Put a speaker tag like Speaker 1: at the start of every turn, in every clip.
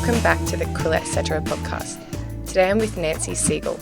Speaker 1: Welcome back to the Quillette Cetera podcast. Today I'm with Nancy Siegel.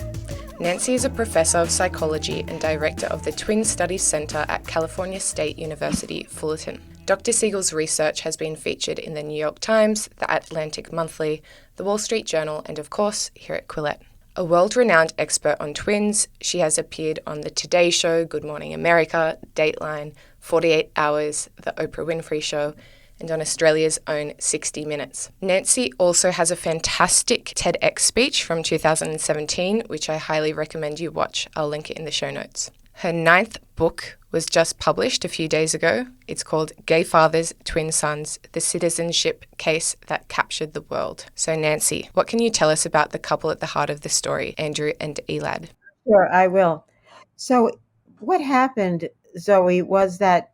Speaker 1: Nancy is a professor of psychology and director of the Twin Studies Center at California State University, Fullerton. Dr. Siegel's research has been featured in the New York Times, the Atlantic Monthly, the Wall Street Journal, and of course, here at Quillette. A world-renowned expert on twins, she has appeared on The Today Show, Good Morning America, Dateline, 48 Hours, The Oprah Winfrey Show, and on Australia's own 60 Minutes. Nancy also has a fantastic TEDx speech from 2017, which I highly recommend you watch. I'll link it in the show notes. Her 9th book was just published a few days ago. It's called Gay Fathers, Twin Sons, The Citizenship Case That Captured the World. So Nancy, what can you tell us about the couple at the heart of the story, Andrew and Elad?
Speaker 2: Sure, I will. So what happened, Zoe, was that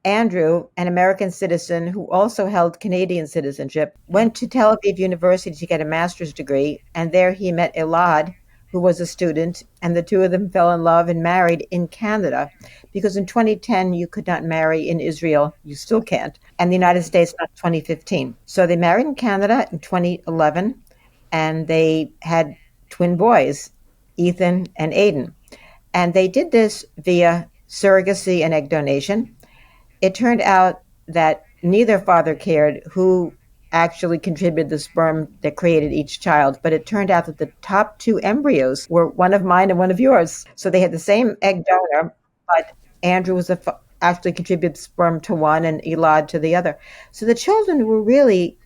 Speaker 2: Andrew, an American citizen who also held Canadian citizenship, went to Tel Aviv University to get a master's degree, and there he met Elad, who was a student, and the two of them fell in love and married in Canada, because in 2010 you could not marry in Israel, you still can't, and the United States not 2015. So they married in Canada in 2011, and they had twin boys, Ethan and Aiden. And they did this via surrogacy and egg donation. It turned out that neither father cared who actually contributed the sperm that created each child, but it turned out that the top two embryos were one of mine and one of yours. So they had the same egg donor, but Andrew was actually contributed sperm to one and Elad to the other. So the children were really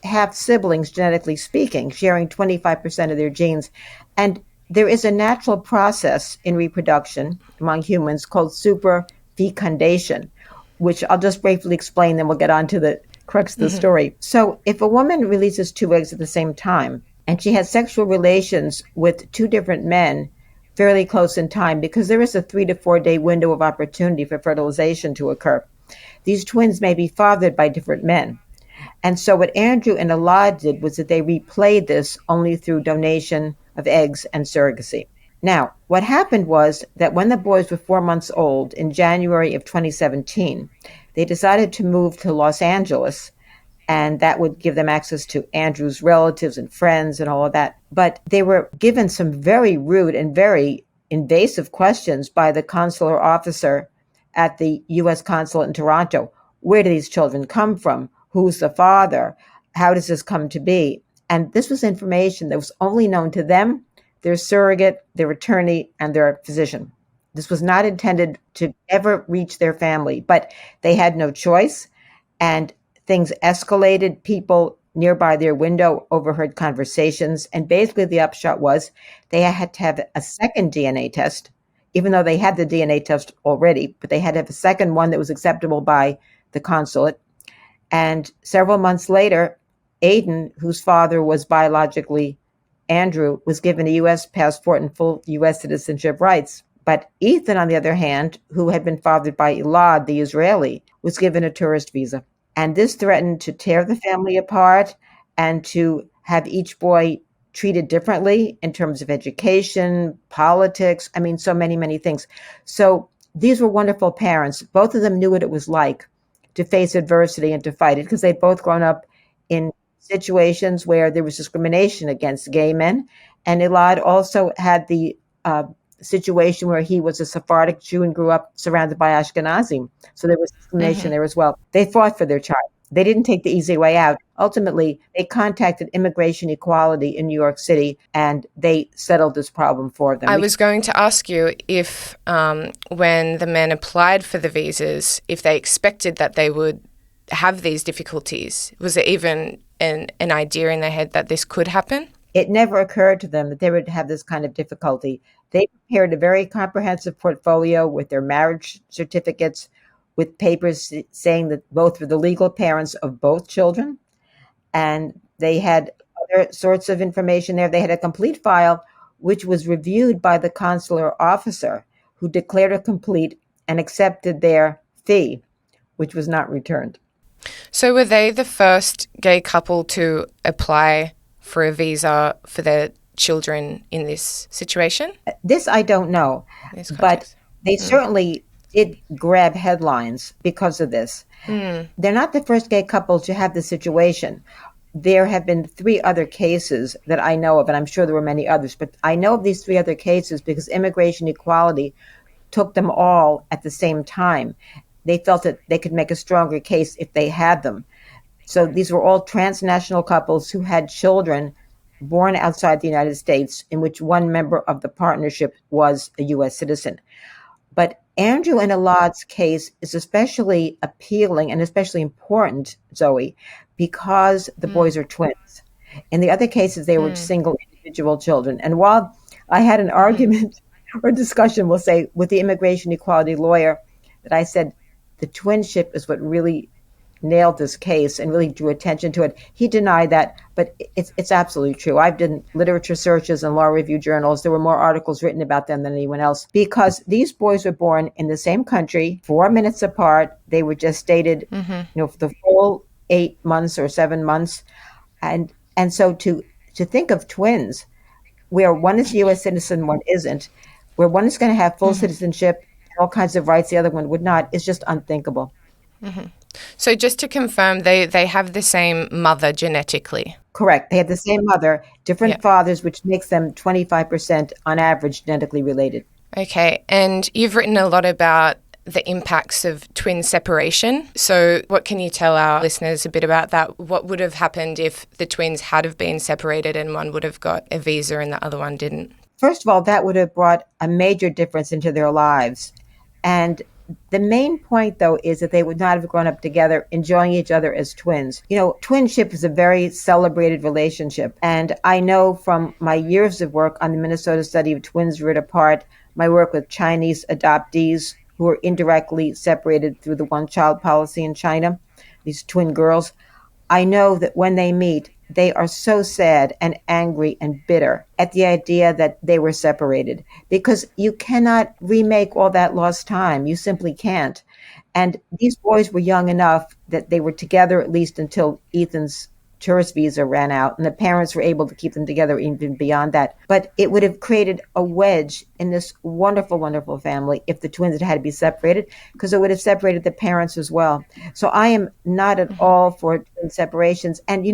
Speaker 2: half siblings, genetically speaking, sharing 25% of their genes. And there is a natural process in reproduction among humans called superfecundation, which I'll just briefly explain, then we'll get on to the crux of the story. So if a woman releases two eggs at the same time, and she has sexual relations with two different men fairly close in time, because there is a 3 to 4 day window of opportunity for fertilization to occur, these twins may be fathered by different men. And so what Andrew and Elad did was that they replayed this only through donation of eggs and surrogacy. Now, what happened was that when the boys were 4 months old in January of 2017, they decided to move to Los Angeles, and that would give them access to Andrew's relatives and friends and all of that. But they were given some very rude and very invasive questions by the consular officer at the U.S. consulate in Toronto. Where do these children come from? Who's the father? How does this come to be? And this was information that was only known to them, their surrogate, their attorney, and their physician. This was not intended to ever reach their family, but they had no choice, and things escalated. People nearby their window overheard conversations, and basically the upshot was they had to have a second DNA test, even though they had the DNA test already, but they had to have a second one that was acceptable by the consulate. And several months later, Aiden, whose father was biologically Andrew, was given a U.S. passport and full U.S. citizenship rights. But Ethan, on the other hand, who had been fathered by Elad, the Israeli, was given a tourist visa. And this threatened to tear the family apart and to have each boy treated differently in terms of education, politics, so many, many things. So these were wonderful parents. Both of them knew what it was like to face adversity and to fight it, because they'd both grown up in situations where there was discrimination against gay men. And Elad also had the situation where he was a Sephardic Jew and grew up surrounded by Ashkenazim. So there was discrimination there as well. They fought for their child. They didn't take the easy way out. Ultimately, they contacted Immigration Equality in New York City, and they settled this problem for them.
Speaker 1: I was going to ask you if when the men applied for the visas, if they expected that they would have these difficulties. Was there even an idea in their head that this could happen?
Speaker 2: It never occurred to them that they would have this kind of difficulty. They prepared a very comprehensive portfolio with their marriage certificates, with papers saying that both were the legal parents of both children. And they had other sorts of information there. They had a complete file, which was reviewed by the consular officer, who declared it complete and accepted their fee, which was not returned.
Speaker 1: So were they the first gay couple to apply for a visa for their children in this situation?
Speaker 2: This I don't know, but they certainly did grab headlines because of this. They're not the first gay couple to have this situation. there have been 3 other cases that I know of, and I'm sure there were many others, but I know of these 3 other cases because immigration equality took them all at the same time. They felt that they could make a stronger case if they had them. So these were all transnational couples who had children born outside the United States, in which one member of the partnership was a U.S. citizen. But Andrew and Elad's case is especially appealing and especially important, Zoe, because the boys are twins. In the other cases, they were single individual children. And while I had an argument or discussion, we'll say, with the immigration equality lawyer, that I said the twinship is what really nailed this case and really drew attention to it. He denied that, but it's absolutely true. I've done literature searches and law review journals. There were more articles written about them than anyone else because these boys were born in the same country, 4 minutes apart. They were gestated, for the full 8 months or 7 months, and so to think of twins where one is a U.S. citizen, one isn't, where one is going to have full citizenship, all kinds of rights, the other one would not, is just unthinkable.
Speaker 1: So just to confirm, they have the same mother genetically?
Speaker 2: Correct. They have the same mother, different fathers, which makes them 25% on average genetically related.
Speaker 1: Okay. And you've written a lot about the impacts of twin separation. So what can you tell our listeners a bit about that? What would have happened if the twins had have been separated and one would have got a visa and the other one didn't?
Speaker 2: First of all, that would have brought a major difference into their lives. And the main point, though, is that they would not have grown up together, enjoying each other as twins. Twinship is a very celebrated relationship. And I know from my years of work on the Minnesota study of twins reared apart, my work with Chinese adoptees who were indirectly separated through the one-child policy in China, these twin girls, I know that when they meet, they are so sad and angry and bitter at the idea that they were separated because you cannot remake all that lost time. You simply can't. And these boys were young enough that they were together at least until Ethan's tourist visa ran out, and the parents were able to keep them together even beyond that. But it would have created a wedge in this wonderful, wonderful family if the twins had to be separated, because it would have separated the parents as well. So I am not at all for twin separations. And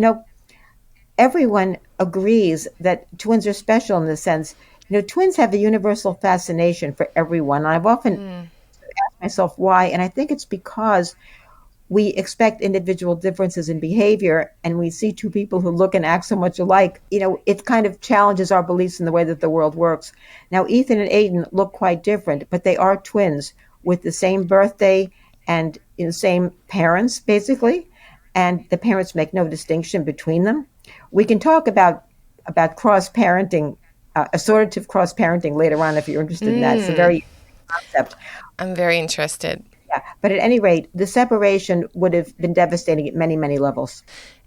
Speaker 2: everyone agrees that twins are special in the sense, twins have a universal fascination for everyone. And I've often asked myself why, and I think it's because we expect individual differences in behavior, and we see 2 people who look and act so much alike. It kind of challenges our beliefs in the way that the world works. Now, Ethan and Aiden look quite different, but they are twins with the same birthday and the same parents, basically, and the parents make no distinction between them. We can talk about cross-parenting, assortative cross-parenting later on if you're interested in that. It's a very concept.
Speaker 1: I'm very interested.
Speaker 2: Yeah, but at any rate, the separation would have been devastating at many, many levels.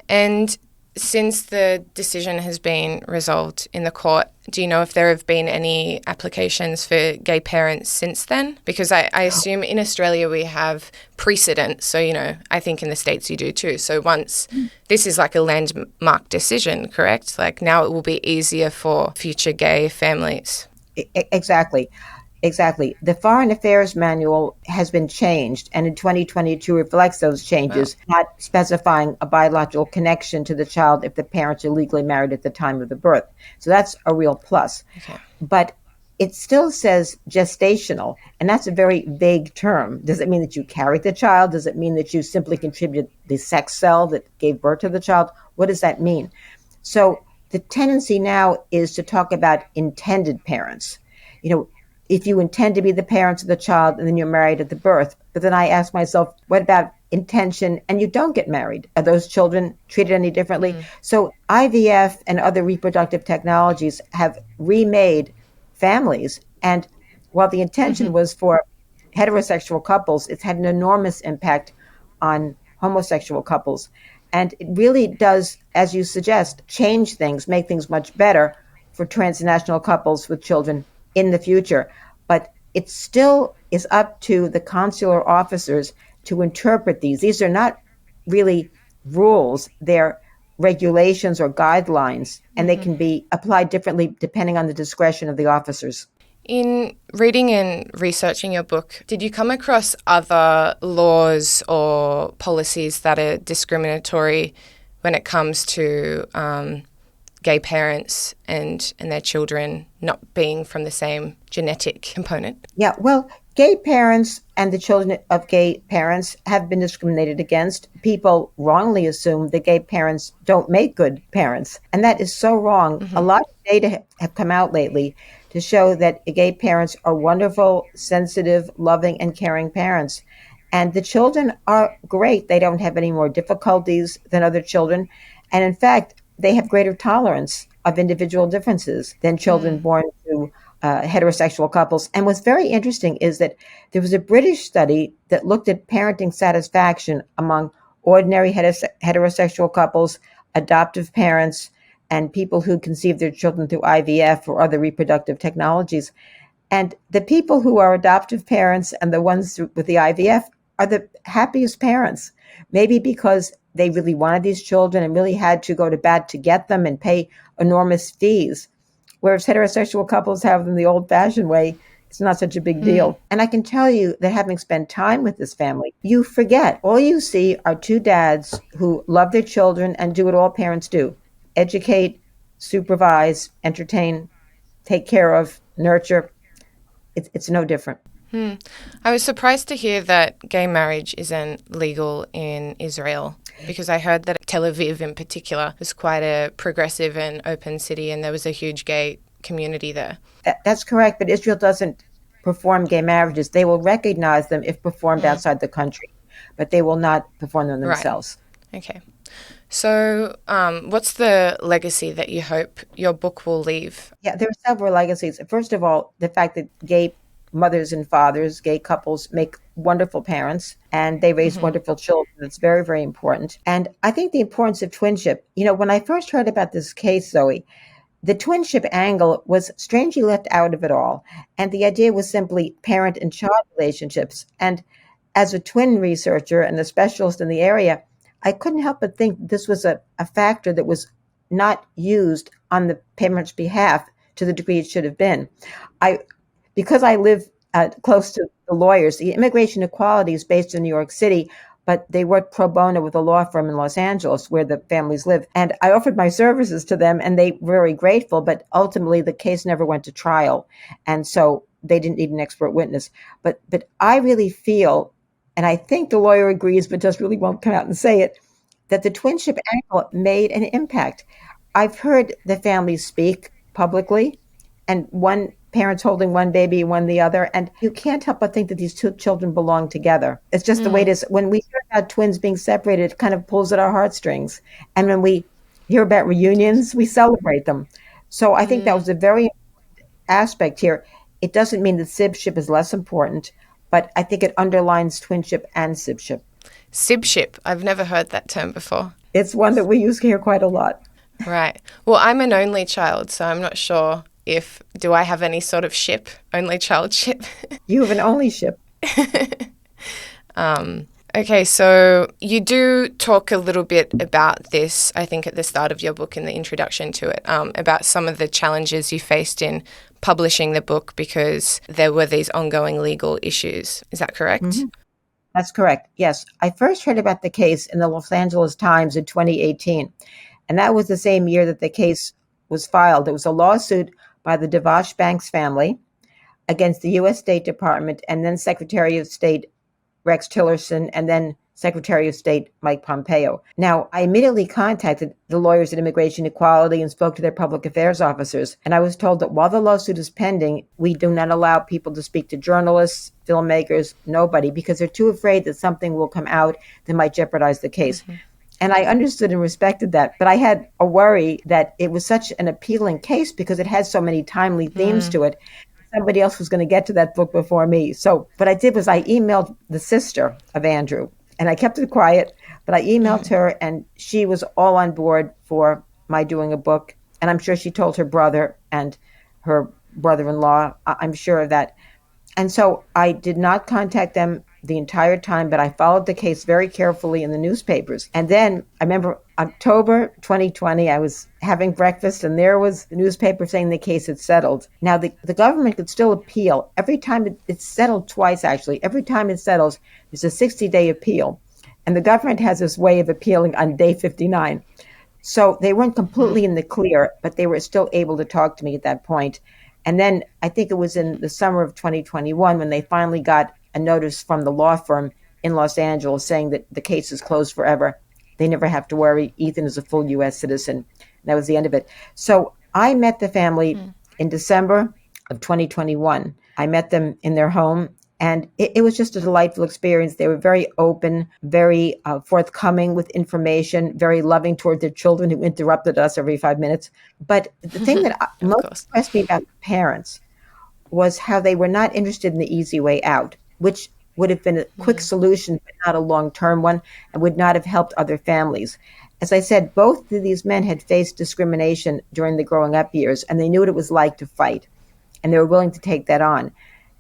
Speaker 1: And since the decision has been resolved in the court, do you know if there have been any applications for gay parents since then? Because I assume in Australia we have precedent. So, I think in the States you do too. So once this is like a landmark decision, correct? Like now it will be easier for future gay families.
Speaker 2: Exactly. The Foreign Affairs Manual has been changed, and in 2022 reflects those changes, not specifying a biological connection to the child if the parents are legally married at the time of the birth. So that's a real plus.
Speaker 1: Okay.
Speaker 2: But it still says gestational, and that's a very vague term. Does it mean that you carried the child? Does it mean that you simply contributed the sex cell that gave birth to the child? What does that mean? So the tendency now is to talk about intended parents. If you intend to be the parents of the child and then you're married at the birth. But then I ask myself, what about intention and you don't get married? Are those children treated any differently? So IVF and other reproductive technologies have remade families. And while the intention was for heterosexual couples, it's had an enormous impact on homosexual couples. And it really does, as you suggest, change things, make things much better for transnational couples with children in the future. But it still is up to the consular officers to interpret these. These are not really rules. They're regulations or guidelines, and they can be applied differently depending on the discretion of the officers.
Speaker 1: In reading and researching your book, did you come across other laws or policies that are discriminatory when it comes to gay parents and their children not being from the same genetic component?
Speaker 2: Yeah, well, gay parents and the children of gay parents have been discriminated against. People wrongly assume that gay parents don't make good parents, and that is so wrong. A lot of data have come out lately to show that gay parents are wonderful, sensitive, loving, and caring parents. And the children are great. They don't have any more difficulties than other children. And in fact, they have greater tolerance of individual differences than children born to heterosexual couples. And what's very interesting is that there was a British study that looked at parenting satisfaction among ordinary heterosexual couples, adoptive parents, and people who conceive their children through IVF or other reproductive technologies. And the people who are adoptive parents and the ones with the IVF are the happiest parents, maybe because they really wanted these children and really had to go to bat to get them and pay enormous fees. Whereas heterosexual couples have them the old-fashioned way, it's not such a big deal. And I can tell you that having spent time with this family, you forget. All you see are two dads who love their children and do what all parents do: educate, supervise, entertain, take care of, nurture. It's no different.
Speaker 1: I was surprised to hear that gay marriage isn't legal in Israel, because I heard that Tel Aviv in particular was quite a progressive and open city and there was a huge gay community there.
Speaker 2: That's correct, but Israel doesn't perform gay marriages. They will recognize them if performed outside the country, but they will not perform them themselves.
Speaker 1: Right. Okay. So what's the legacy that you hope your book will leave?
Speaker 2: Yeah, there are several legacies. First of all, the fact that gay mothers and fathers, gay couples, make wonderful parents and they raise wonderful children. That's very, very important. And I think the importance of twinship, when I first heard about this case, Zoe, the twinship angle was strangely left out of it all. And the idea was simply parent and child relationships. And as a twin researcher and a specialist in the area, I couldn't help but think this was a factor that was not used on the parent's behalf to the degree it should have been. Because I live close to the lawyers, the immigration equality is based in New York City, but they work pro bono with a law firm in Los Angeles where the families live. And I offered my services to them and they were very grateful, but ultimately the case never went to trial. And so they didn't need an expert witness. But I really feel, and I think the lawyer agrees, but just really won't come out and say it, that the twinship angle made an impact. I've heard the families speak publicly, and one parent's holding one baby, one the other, and you can't help but think that these two children belong together. It's just the way it is. When we hear about twins being separated, it kind of pulls at our heartstrings. And when we hear about reunions, we celebrate them. So I think that was a very important aspect here. It doesn't mean that sibship is less important, but I think it underlines twinship and sibship.
Speaker 1: Sibship. I've never heard that term before.
Speaker 2: It's one that we use here quite a lot.
Speaker 1: Right. Well, I'm an only child, so I'm not sure do I have any sort of ship, only child ship?
Speaker 2: You have an only ship.
Speaker 1: Okay, so you do talk a little bit about this, I think, at the start of your book in the introduction to it, about some of the challenges you faced in publishing the book because there were these ongoing legal issues. Is that correct? Mm-hmm.
Speaker 2: That's correct. Yes. I first heard about the case in the Los Angeles Times in 2018, and that was the same year that the case was filed. It was a lawsuit by the Dvash-Banks family against the U.S. State Department and then Secretary of State Rex Tillerson and then Secretary of State Mike Pompeo. Now, I immediately contacted the lawyers at Immigration Equality and spoke to their public affairs officers. And I was told that while the lawsuit is pending, we do not allow people to speak to journalists, filmmakers, nobody, because they're too afraid that something will come out that might jeopardize the case. Mm-hmm. And I understood and respected that. But I had a worry that it was such an appealing case because it had so many timely themes to it. Somebody else was going to get to that book before me. So what I did was I emailed the sister of Andrew, and I kept it quiet, but I emailed her, and she was all on board for my doing a book. And I'm sure she told her brother and her brother-in-law. I'm sure of that. And so I did not contact them the entire time, but I followed the case very carefully in the newspapers. And then I remember October 2020, I was having breakfast and there was the newspaper saying the case had settled. Now, the government could still appeal. Every time it's settled twice, actually. Every time it settles, there's a 60-day appeal. And the government has this way of appealing on day 59. So they weren't completely in the clear, but they were still able to talk to me at that point. And then I think it was in the summer of 2021 when they finally got a notice from the law firm in Los Angeles saying that the case is closed forever. They never have to worry. Ethan is a full U.S. citizen. And that was the end of it. So I met the family in December of 2021. I met them in their home. And it was just a delightful experience. They were very open, very forthcoming with information, very loving toward their children who interrupted us every 5 minutes. But the thing that most impressed me about the parents was how they were not interested in the easy way out, which would have been a quick solution, but not a long-term one, and would not have helped other families. As I said, both of these men had faced discrimination during the growing up years, and they knew what it was like to fight, and they were willing to take that on.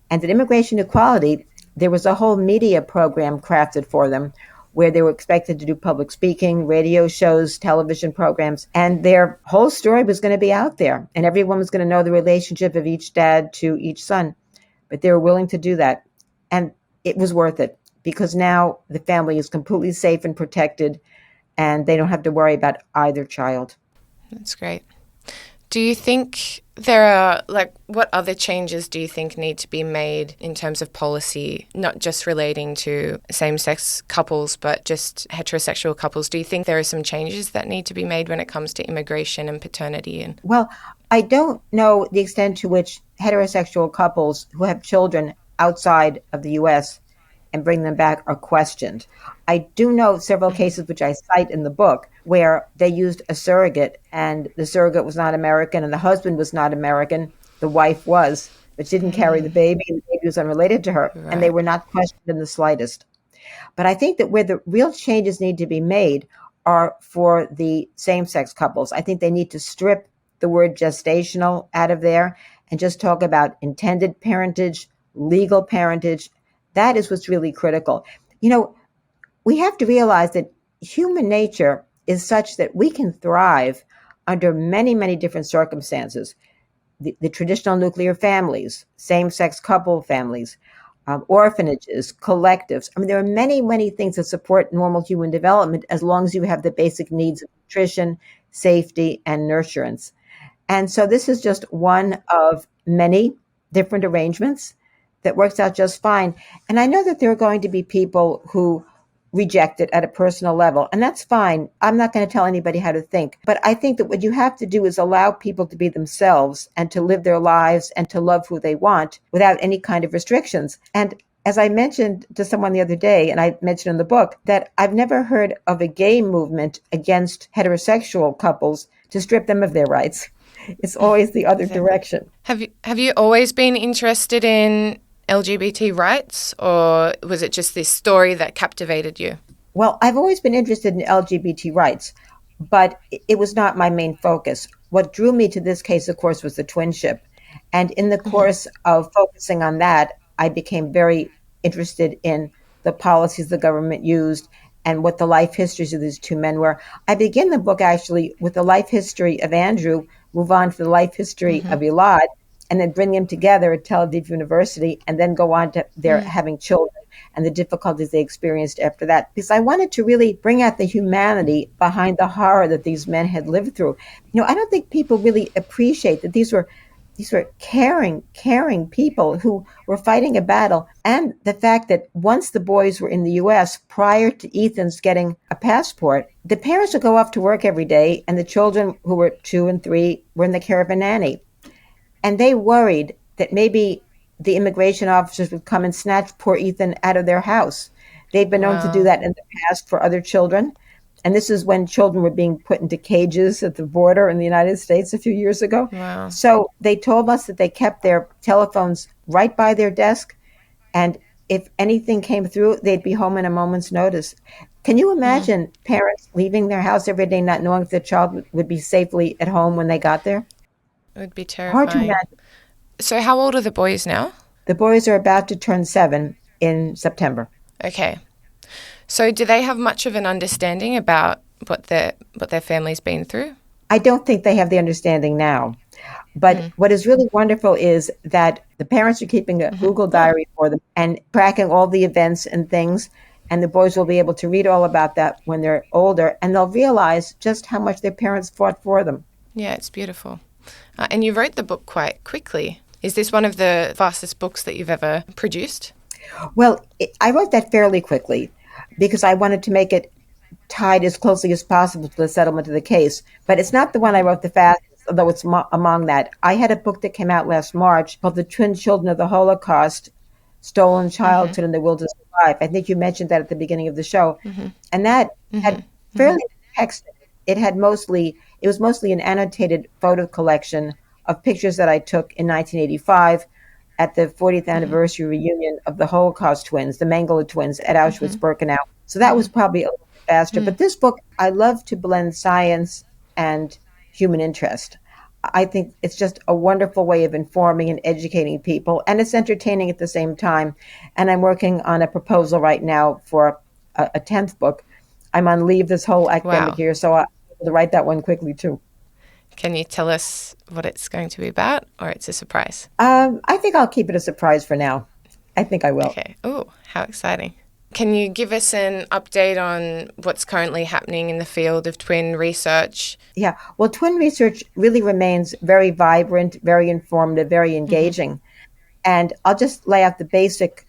Speaker 2: And at Immigration Equality, there was a whole media program crafted for them where they were expected to do public speaking, radio shows, television programs, and their whole story was going to be out there, and everyone was going to know the relationship of each dad to each son. But they were willing to do that, and it was worth it because now the family is completely safe and protected, and they don't have to worry about either child.
Speaker 1: That's great. Do you think there are, what other changes do you think need to be made in terms of policy, not just relating to same-sex couples, but just heterosexual couples? Do you think there are some changes that need to be made when it comes to immigration and paternity?
Speaker 2: Well, I don't know the extent to which heterosexual couples who have children outside of the U.S. and bring them back are questioned. I do know several cases, which I cite in the book, where they used a surrogate and the surrogate was not American and the husband was not American. The wife was, but she didn't carry the baby and the baby was unrelated to her. Right. And they were not questioned in the slightest. But I think that where the real changes need to be made are for the same-sex couples. I think they need to strip the word gestational out of there and just talk about intended parentage, legal parentage. That is what's really critical. We have to realize that human nature is such that we can thrive under many, many different circumstances. The traditional nuclear families, same-sex couple families, orphanages, collectives. I mean, there are many, many things that support normal human development as long as you have the basic needs of nutrition, safety, and nurturance. And so this is just one of many different arrangements that works out just fine. And I know that there are going to be people who reject it at a personal level, and that's fine. I'm not going to tell anybody how to think. But I think that what you have to do is allow people to be themselves and to live their lives and to love who they want without any kind of restrictions. And as I mentioned to someone the other day, and I mentioned in the book, that I've never heard of a gay movement against heterosexual couples to strip them of their rights. It's always the other direction.
Speaker 1: Have you always been interested in LGBT rights, or was it just this story that captivated you?
Speaker 2: Well, I've always been interested in LGBT rights, but it was not my main focus. What drew me to this case, of course, was the twinship. And in the course of focusing on that, I became very interested in the policies the government used and what the life histories of these two men were. I begin the book actually with the life history of Andrew, move on to the life history of Elad, and then bring them together at Tel Aviv University, and then go on to their having children and the difficulties they experienced after that. Because I wanted to really bring out the humanity behind the horror that these men had lived through. I don't think people really appreciate that these were caring people who were fighting a battle. And the fact that once the boys were in the U.S., prior to Ethan's getting a passport, the parents would go off to work every day, and the children who were 2 and 3 were in the care of a nanny. And they worried that maybe the immigration officers would come and snatch poor Ethan out of their house. They've been known to do that in the past for other children. And this is when children were being put into cages at the border in the United States a few years ago.
Speaker 1: Wow.
Speaker 2: So they told us that they kept their telephones right by their desk. And if anything came through, they'd be home in a moment's notice. Can you imagine parents leaving their house every day not knowing if their child would be safely at home when they got there?
Speaker 1: It would be terrifying.
Speaker 2: Hard to imagine.
Speaker 1: So how old are the boys now?
Speaker 2: The boys are about to turn 7 in September.
Speaker 1: Okay. So do they have much of an understanding about what their family's been through?
Speaker 2: I don't think they have the understanding now. But what is really wonderful is that the parents are keeping a Google diary for them and tracking all the events and things. And the boys will be able to read all about that when they're older, and they'll realize just how much their parents fought for them.
Speaker 1: Yeah, it's beautiful. And you wrote the book quite quickly. Is this one of the fastest books that you've ever produced?
Speaker 2: Well, I wrote that fairly quickly because I wanted to make it tied as closely as possible to the settlement of the case. But it's not the one I wrote the fastest, although it's among that. I had a book that came out last March called The Twin Children of the Holocaust, Stolen Childhood and the Will to Survive. I think you mentioned that at the beginning of the show. And that had fairly text. It was mostly an annotated photo collection of pictures that I took in 1985 at the 40th anniversary reunion of the Holocaust twins, the Mengele twins at Auschwitz-Birkenau. So that was probably a little bit faster. But this book, I love to blend science and human interest. I think it's just a wonderful way of informing and educating people, and it's entertaining at the same time. And I'm working on a proposal right now for a 10th book. I'm on leave this whole academic year, so I'm able to write that one quickly too.
Speaker 1: Can you tell us what it's going to be about, or it's a surprise?
Speaker 2: I think I'll keep it a surprise for now. I think I will.
Speaker 1: Okay. Oh, how exciting. Can you give us an update on what's currently happening in the field of twin research?
Speaker 2: Yeah. Well, twin research really remains very vibrant, very informative, very engaging. And I'll just lay out the basic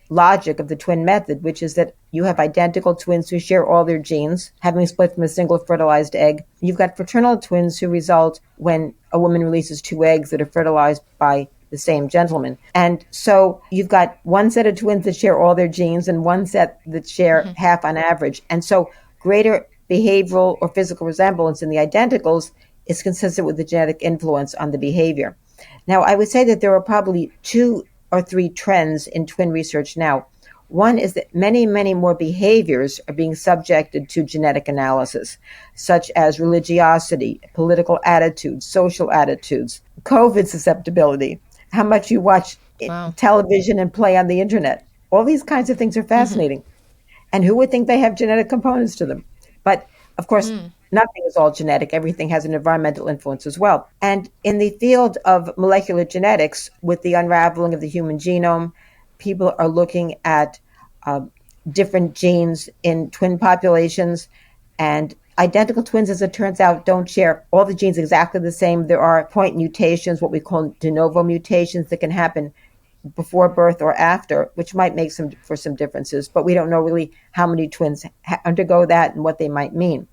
Speaker 2: logic of the twin method, which is that you have identical twins who share all their genes, having split from a single fertilized egg. You've got fraternal twins who result when a woman releases two eggs that are fertilized by the same gentleman. And so you've got one set of twins that share all their genes and one set that share half on average. And so greater behavioral or physical resemblance in the identicals is consistent with the genetic influence on the behavior. Now, I would say that there are probably 2 or 3 trends in twin research now. One is that many, many more behaviors are being subjected to genetic analysis, such as religiosity, political attitudes, social attitudes, COVID susceptibility, how much you watch television and play on the internet. All these kinds of things are fascinating. And who would think they have genetic components to them? But of course, nothing is all genetic. Everything has an environmental influence as well. And in the field of molecular genetics, with the unraveling of the human genome, people are looking at different genes in twin populations. And identical twins, as it turns out, don't share all the genes exactly the same. There are point mutations, what we call de novo mutations, that can happen before birth or after, which might make some differences, but we don't know really how many twins undergo that and what they might mean.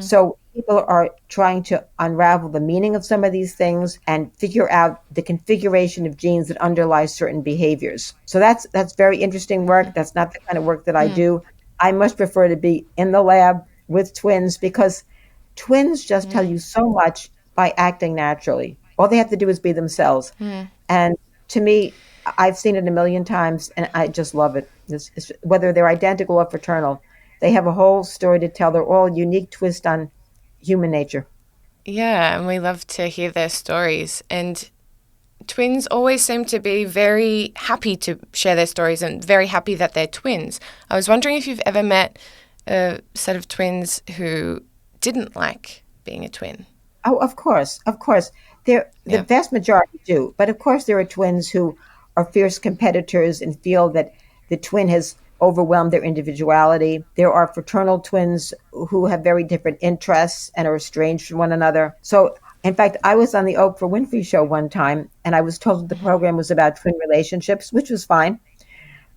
Speaker 2: So people are trying to unravel the meaning of some of these things and figure out the configuration of genes that underlie certain behaviors. So that's very interesting work. That's not the kind of work that I do. I much prefer to be in the lab with twins because twins just tell you so much by acting naturally. All they have to do is be themselves. And to me, I've seen it a million times, and I just love it. It's, whether they're identical or fraternal, they have a whole story to tell. They're all unique twist on human nature.
Speaker 1: Yeah, and we love to hear their stories. And twins always seem to be very happy to share their stories and very happy that they're twins. I was wondering if you've ever met a set of twins who didn't like being a twin.
Speaker 2: Oh, of course. The vast majority do. But of course, there are twins who are fierce competitors and feel that the twin has overwhelmed their individuality. There are fraternal twins who have very different interests and are estranged from one another. So, in fact, I was on the Oprah Winfrey show one time, and I was told that the program was about twin relationships, which was fine.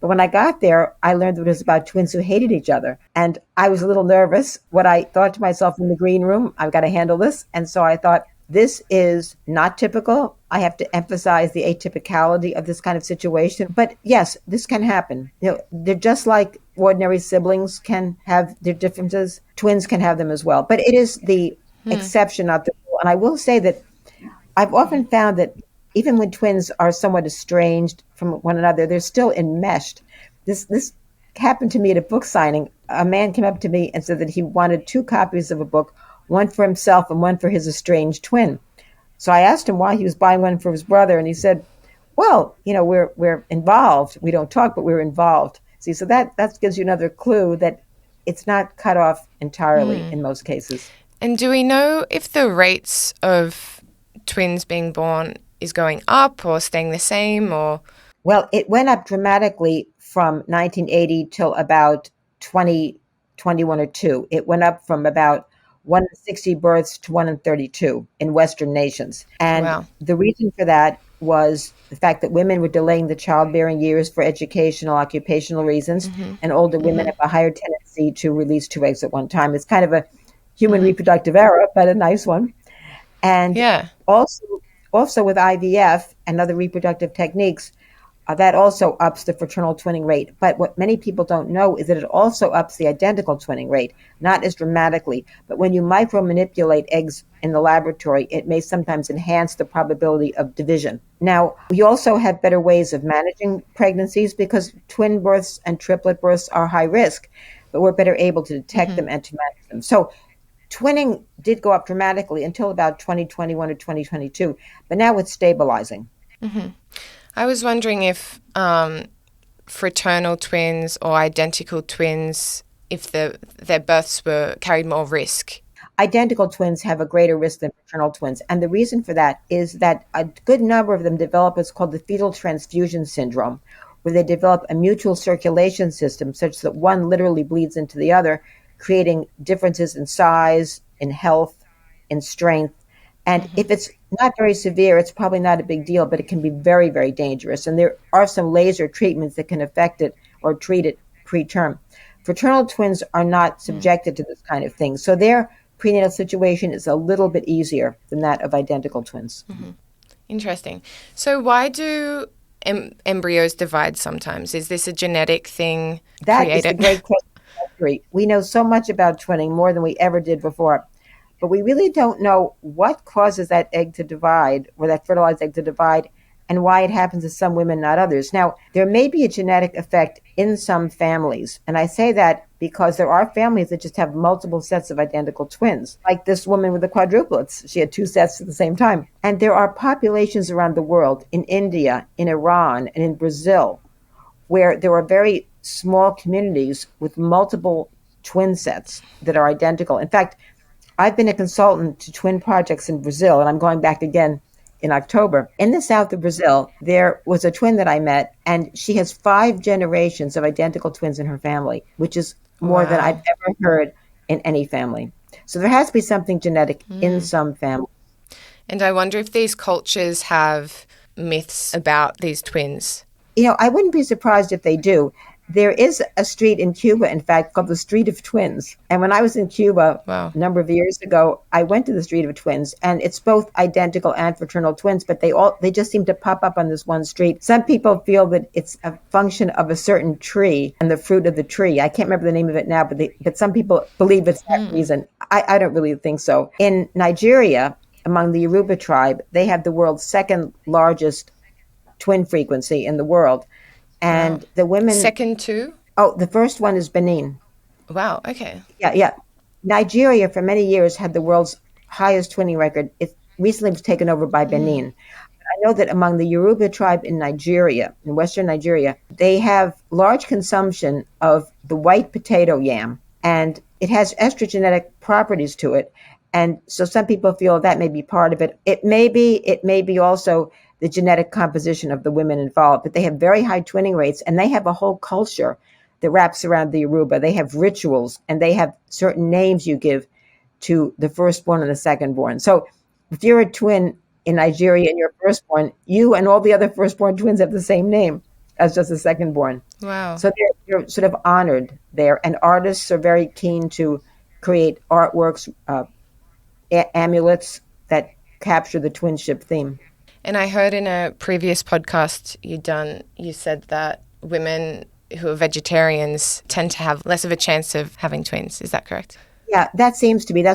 Speaker 2: But when I got there, I learned that it was about twins who hated each other. And I was a little nervous. What I thought to myself in the green room, I've got to handle this. And so I thought, this is not typical. I have to emphasize the atypicality of this kind of situation. But yes, this can happen. They're just like ordinary siblings can have their differences. Twins can have them as well. But it is the exception, not the rule. And I will say that I've often found that even when twins are somewhat estranged from one another, they're still enmeshed. This happened to me at a book signing. A man came up to me and said that he wanted 2 copies of a book, one for himself and one for his estranged twin. So I asked him why he was buying one for his brother, and he said, well, we're involved. We don't talk, but we're involved. See, so that gives you another clue that it's not cut off entirely in most cases.
Speaker 1: And do we know if the rates of twins being born is going up or staying the same, or?
Speaker 2: Well, it went up dramatically from 1980 till about 2021 or 2. It went up from about 1 in 60 births to 1 in 32 in Western nations. And
Speaker 1: Wow.
Speaker 2: the reason for that was the fact that women were delaying the childbearing years for educational, occupational reasons, and older women have a higher tendency to release two eggs at one time. It's kind of a human reproductive error, but a nice one. And
Speaker 1: Yeah.
Speaker 2: also, also with IVF and other reproductive techniques, that also ups the fraternal twinning rate. But what many people don't know is that it also ups the identical twinning rate, not as dramatically. But when you micromanipulate eggs in the laboratory, it may sometimes enhance the probability of division. Now, we also have better ways of managing pregnancies because twin births and triplet births are high risk, but we're better able to detect them and to manage them. So twinning did go up dramatically until about 2021 or 2022, but now it's stabilizing.
Speaker 1: I was wondering if fraternal twins or identical twins, if their births were carried more risk.
Speaker 2: Identical twins have a greater risk than fraternal twins. And the reason for that is that a good number of them develop what's called the fetal transfusion syndrome, where they develop a mutual circulation system such that one literally bleeds into the other, creating differences in size, in health, in strength. And if it's not very severe, it's probably not a big deal, but it can be very, very dangerous. And there are some laser treatments that can affect it or treat it preterm. Fraternal twins are not subjected to this kind of thing. So their prenatal situation is a little bit easier than that of identical twins.
Speaker 1: Interesting. So why do embryos divide sometimes? Is this a genetic thing
Speaker 2: That is the
Speaker 1: created?
Speaker 2: great question. We know so much about twinning, more than we ever did before. But we really don't know what causes that egg to divide, or that fertilized egg to divide, and why it happens to some women, not others. Now, there may be a genetic effect in some families. And I say that because there are families that just have multiple sets of identical twins, like this woman with the quadruplets. She had two sets at the same time. And there are populations around the world, in India, in Iran, and in Brazil, where there are very small communities with multiple twin sets that are identical. In fact, I've been a consultant to twin projects in Brazil, and I'm going back again in October. In the south of Brazil, there was a twin that I met, and she has 5 generations of identical twins in her family, which is more than I've
Speaker 1: Wow.
Speaker 2: ever heard in any family. So there has to be something genetic in some families.
Speaker 1: And I wonder if these cultures have myths about these twins.
Speaker 2: I wouldn't be surprised if they do. There is a street in Cuba, in fact, called the Street of Twins. And when I was in Cuba
Speaker 1: Wow.
Speaker 2: a number of years ago, I went to the Street of Twins, and it's both identical and fraternal twins, but they just seem to pop up on this one street. Some people feel that it's a function of a certain tree and the fruit of the tree. I can't remember the name of it now, but some people believe it's that reason. I don't really think so. In Nigeria, among the Yoruba tribe, they have the world's second largest twin frequency in the world.
Speaker 1: Wow.
Speaker 2: And the women,
Speaker 1: Second to?
Speaker 2: the first one is Benin.
Speaker 1: Wow. Okay.
Speaker 2: Yeah, yeah. Nigeria for many years had the world's highest twinning record. It recently was taken over by Benin. I know that among the Yoruba tribe in Nigeria, in Western Nigeria, they have large consumption of the white potato yam, and it has estrogenic properties to it. And so some people feel that may be part of it. It may be also the genetic composition of the women involved, but they have very high twinning rates, and they have a whole culture that wraps around the Yoruba. They have rituals, and they have certain names you give to the firstborn and the secondborn. So if you're a twin in Nigeria and you're firstborn, you and all the other firstborn twins have the same name as just the secondborn.
Speaker 1: Wow.
Speaker 2: So they're sort of honored there, and artists are very keen to create artworks, amulets that capture the twinship theme.
Speaker 1: And I heard in a previous podcast you said that women who are vegetarians tend to have less of a chance of having twins. Is that correct?
Speaker 2: Yeah, that's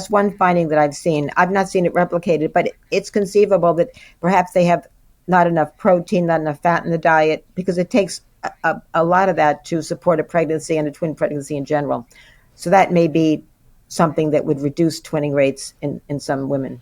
Speaker 2: one finding that I've seen. I've not seen it replicated, but it's conceivable that perhaps they have not enough protein, not enough fat in the diet, because it takes a lot of that to support a pregnancy and a twin pregnancy in general. So that may be something that would reduce twinning rates in some women.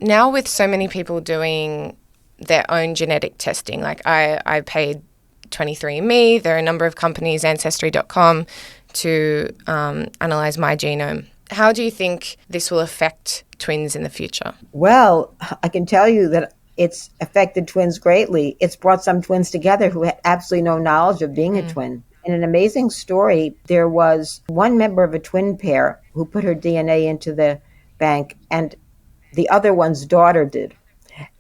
Speaker 1: Now with so many people doing their own genetic testing, like I paid 23andMe, there are a number of companies, Ancestry.com, to analyze my genome. How do you think this will affect twins in the future?
Speaker 2: Well, I can tell you that it's affected twins greatly. It's brought some twins together who had absolutely no knowledge of being a twin. In an amazing story, there was one member of a twin pair who put her DNA into the bank, and the other one's daughter did.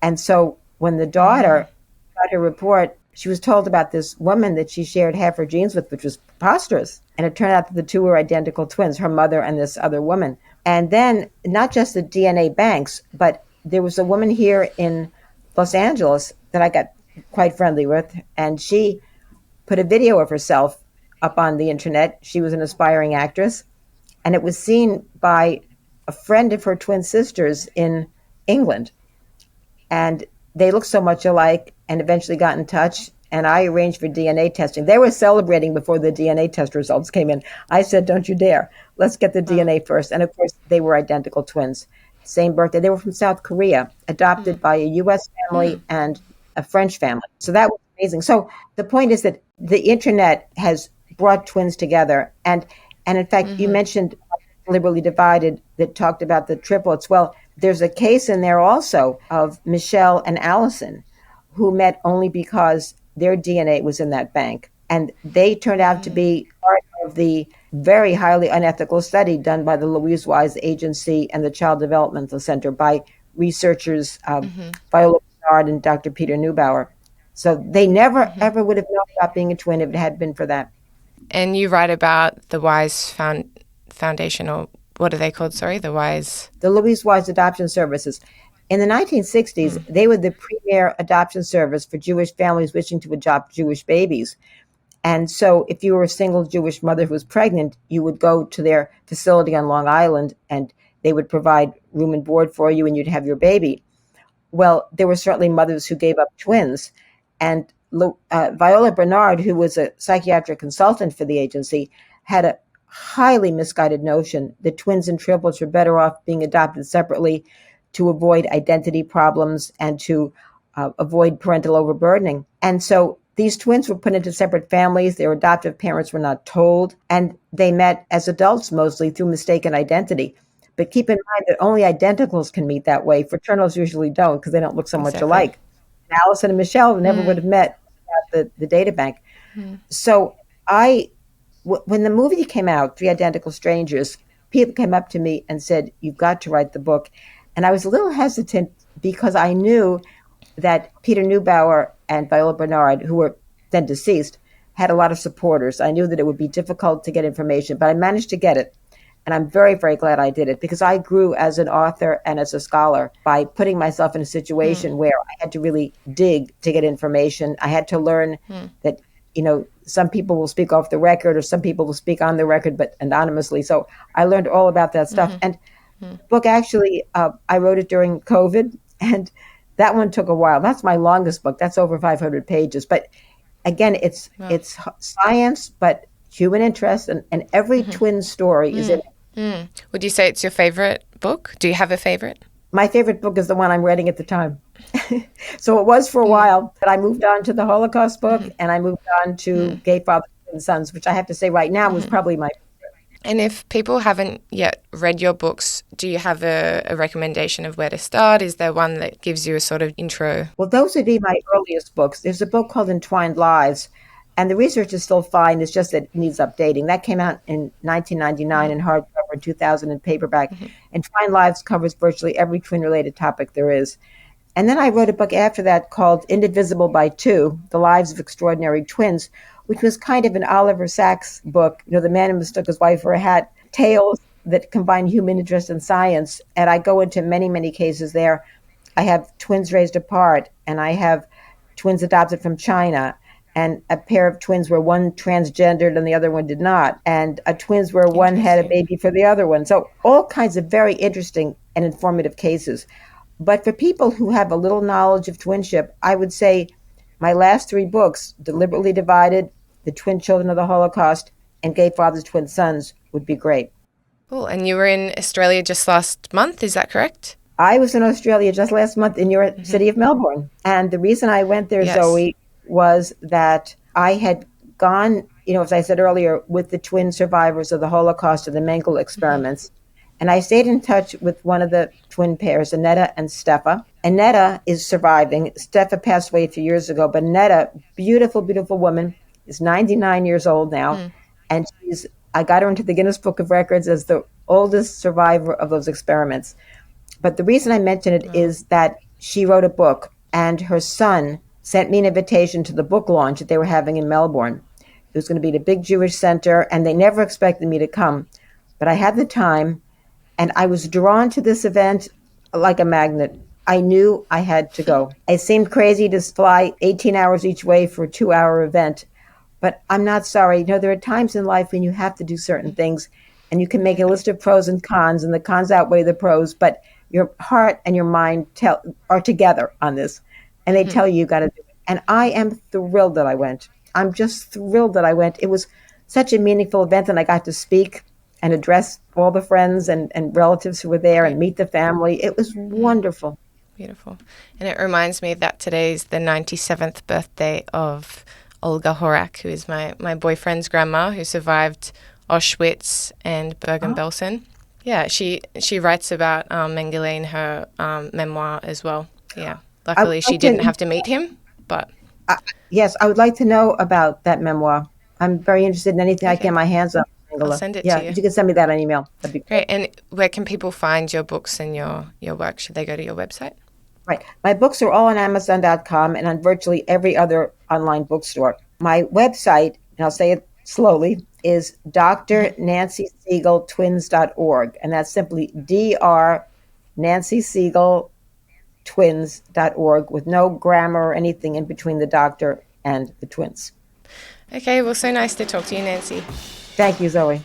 Speaker 2: And so when the daughter got her report, she was told about this woman that she shared half her genes with, which was preposterous. And it turned out that the two were identical twins, her mother and this other woman. And then not just the DNA banks, but there was a woman here in Los Angeles that I got quite friendly with, and she put a video of herself up on the internet. She was an aspiring actress, and it was seen by a friend of her twin sisters in England. And they looked so much alike and eventually got in touch. And I arranged for DNA testing. They were celebrating before the DNA test results came in. I said, don't you dare. Let's get the DNA first. And of course, they were identical twins. Same birthday. They were from South Korea, adopted by a U.S. family and a French family. So that was amazing. So the point is that the internet has brought twins together. And in fact, you mentioned Liberally Divided that talked about the triplets. Well, there's a case in there also of Michelle and Allison, who met only because their DNA was in that bank. And they turned out to be part of the very highly unethical study done by the Louise Wise Agency and the Child Developmental Center by researchers Viola Bernard and Dr. Peter Neubauer. So they never, ever would have known about being a twin if it had been for that.
Speaker 1: And you write about the Wise Foundation, or what are they called? Sorry, the
Speaker 2: Louise Wise Adoption Services. In the 1960s, they were the premier adoption service for Jewish families wishing to adopt Jewish babies. And so if you were a single Jewish mother who was pregnant, you would go to their facility on Long Island and they would provide room and board for you and you'd have your baby. Well, there were certainly mothers who gave up twins. And Viola Bernard, who was a psychiatric consultant for the agency, had a highly misguided notion that twins and triplets were better off being adopted separately to avoid identity problems and to avoid parental overburdening. And so these twins were put into separate families. Their adoptive parents were not told, and they met as adults mostly through mistaken identity. But keep in mind that only identicals can meet that way. Fraternals usually don't because they don't look so much alike. And Allison and Michelle never would have met without the data bank. So when the movie came out, Three Identical Strangers, people came up to me and said, you've got to write the book. And I was a little hesitant because I knew that Peter Neubauer and Viola Bernard, who were then deceased, had a lot of supporters. I knew that it would be difficult to get information, but I managed to get it. And I'm very, very glad I did it because I grew as an author and as a scholar by putting myself in a situation where I had to really dig to get information. I had to learn that, some people will speak off the record or some people will speak on the record, but anonymously. So I learned all about that stuff. And the book actually, I wrote it during COVID, and that one took a while. That's my longest book. That's over 500 pages. But again, it's science, but human interest, and every twin story is in it.
Speaker 1: Would you say it's your favorite book? Do you have a favorite?
Speaker 2: My favorite book is the one I'm writing at the time. So it was for a while, but I moved on to the Holocaust book, and I moved on to Gay Fathers and Sons, which I have to say right now was probably my favorite.
Speaker 1: And if people haven't yet read your books, do you have a recommendation of where to start? Is there one that gives you a sort of intro?
Speaker 2: Well, those would be my earliest books. There's a book called Entwined Lives, and the research is still fine. It's just that it needs updating. That came out in 1999 in hardcover, in 2000 in paperback. Entwined Lives covers virtually every twin-related topic there is. And then I wrote a book after that called Indivisible by Two, The Lives of Extraordinary Twins, which was kind of an Oliver Sacks book, the man who mistook his wife for a hat, tales that combine human interest and science. And I go into many, many cases there. I have twins raised apart, and I have twins adopted from China, and a pair of twins where one transgendered and the other one did not, and a twins where one had a baby for the other one. So all kinds of very interesting and informative cases. But for people who have a little knowledge of twinship, I would say my last three books, Deliberately Divided, The Twin Children of the Holocaust, and Gay Fathers, Twin Sons, would be great.
Speaker 1: Cool. And you were in Australia just last month, is that correct?
Speaker 2: I was in Australia just last month in your city of Melbourne. And the reason I went there, Zoe, was that I had gone, as I said earlier, with the twin survivors of the Holocaust and the Mengele experiments. And I stayed in touch with one of the twin pairs, Annetta and Stefa. Annetta is surviving. Steffa passed away a few years ago, but Annetta, beautiful, beautiful woman, is 99 years old now. And I got her into the Guinness Book of Records as the oldest survivor of those experiments. But the reason I mention it is that she wrote a book, and her son sent me an invitation to the book launch that they were having in Melbourne. It was going to be at a big Jewish center, and they never expected me to come. But I had the time, and I was drawn to this event like a magnet. I knew I had to go. It seemed crazy to fly 18 hours each way for a 2-hour event, but I'm not sorry. You know, there are times in life when you have to do certain things, and you can make a list of pros and cons, and the cons outweigh the pros, but your heart and your mind are together on this, and they tell you got to do it. And I am thrilled that I went. I'm just thrilled that I went. It was such a meaningful event, and I got to speak and address all the friends and relatives who were there and meet the family. It was wonderful.
Speaker 1: Beautiful. And it reminds me that today's the 97th birthday of Olga Horak, who is my boyfriend's grandma, who survived Auschwitz and Bergen-Belsen. Yeah, she writes about Mengele in her memoir as well. Yeah, luckily she didn't have to meet him, but...
Speaker 2: yes, I would like to know about that memoir. I'm very interested in anything I can get my hands on.
Speaker 1: I'll send it
Speaker 2: to
Speaker 1: you.
Speaker 2: If you can send me that on email, that'd be
Speaker 1: great. And where can people find your books and your work? Should they go to your website?
Speaker 2: Right. My books are all on Amazon.com and on virtually every other online bookstore. My website, and I'll say it slowly, is drnancysiegeltwins.org. And that's simply drnancysiegeltwins.org with no grammar or anything in between the doctor and the twins.
Speaker 1: Okay, well, so nice to talk to you, Nancy.
Speaker 2: Thank you, Zoe.